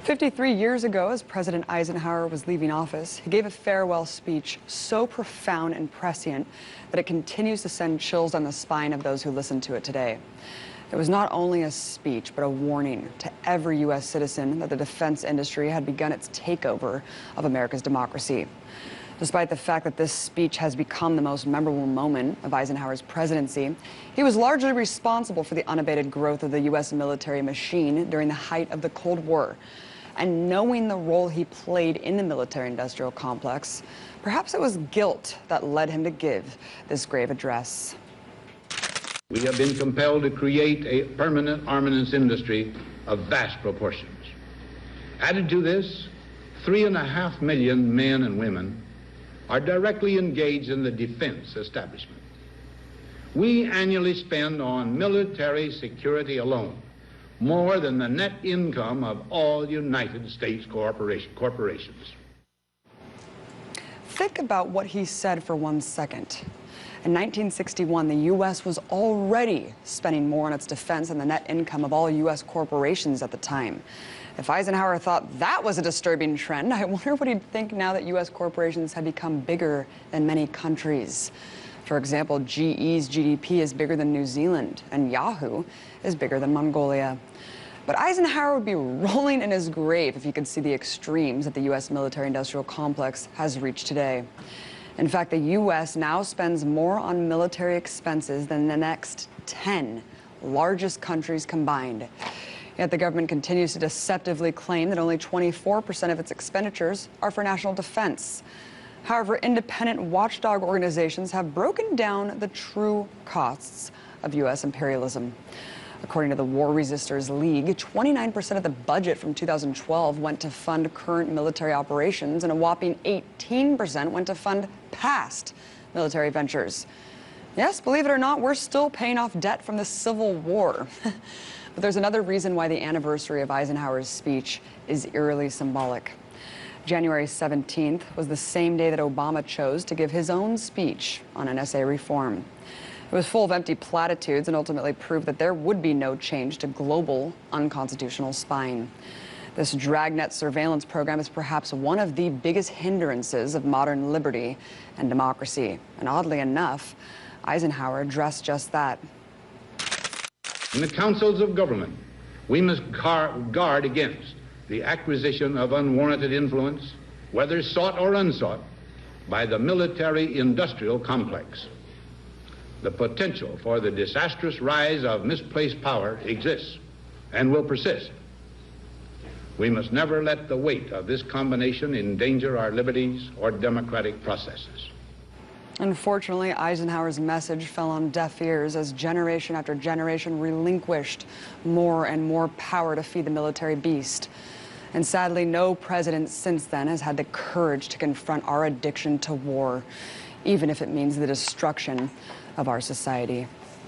53 years ago, as President Eisenhower was leaving office, he gave a farewell speech so profound and prescient that it continues to send chills down the spine of those who listen to it today. It was not only a speech, but a warning to every U.S. citizen that the defense industry had begun its takeover of America's democracy. Despite the fact that this speech has become the most memorable moment of Eisenhower's presidency, he was largely responsible for the unabated growth of the U.S. military machine during the height of the Cold War. And knowing the role he played in the military-industrial complex, perhaps it was guilt that led him to give this grave address. We have been compelled to create a permanent armaments industry of vast proportions. Added to this, 3.5 million men and women are directly engaged in the defense establishment. We annually spend on military security alone more than the net income of all United States corporations. Think about what he said for 1 second. In 1961, the U.S. was already spending more on its defense than the net income of all U.S. corporations at the time. If Eisenhower thought that was a disturbing trend, I wonder what he'd think now that U.S. corporations have become bigger than many countries. For example, GE's GDP is bigger than New Zealand, and Yahoo is bigger than Mongolia. But Eisenhower would be rolling in his grave if he could see the extremes that the U.S. military-industrial complex has reached today. In fact, the U.S. now spends more on military expenses than the next 10 largest countries combined. Yet the government continues to deceptively claim that only 24% of its expenditures are for national defense. However, independent watchdog organizations have broken down the true costs of U.S. imperialism. According to the War Resisters League, 29% of the budget from 2012 went to fund current military operations, and a whopping 18% went to fund past military ventures. Yes, believe it or not, we're still paying off debt from the Civil War. But there's another reason why the anniversary of Eisenhower's speech is eerily symbolic. January 17th was the same day that Obama chose to give his own speech on NSA reform. It was full of empty platitudes and ultimately proved that there would be no change to global unconstitutional spying. This dragnet surveillance program is perhaps one of the biggest hindrances of modern liberty and democracy. And oddly enough, Eisenhower addressed just that. In the councils of government, we must guard against the acquisition of unwarranted influence, whether sought or unsought, by the military-industrial complex. The potential for the disastrous rise of misplaced power exists and will persist. We must never let the weight of this combination endanger our liberties or democratic processes. Unfortunately, Eisenhower's message fell on deaf ears as generation after generation relinquished more and more power to feed the military beast. And sadly, no president since then has had the courage to confront our addiction to war, even if it means the destruction of our society.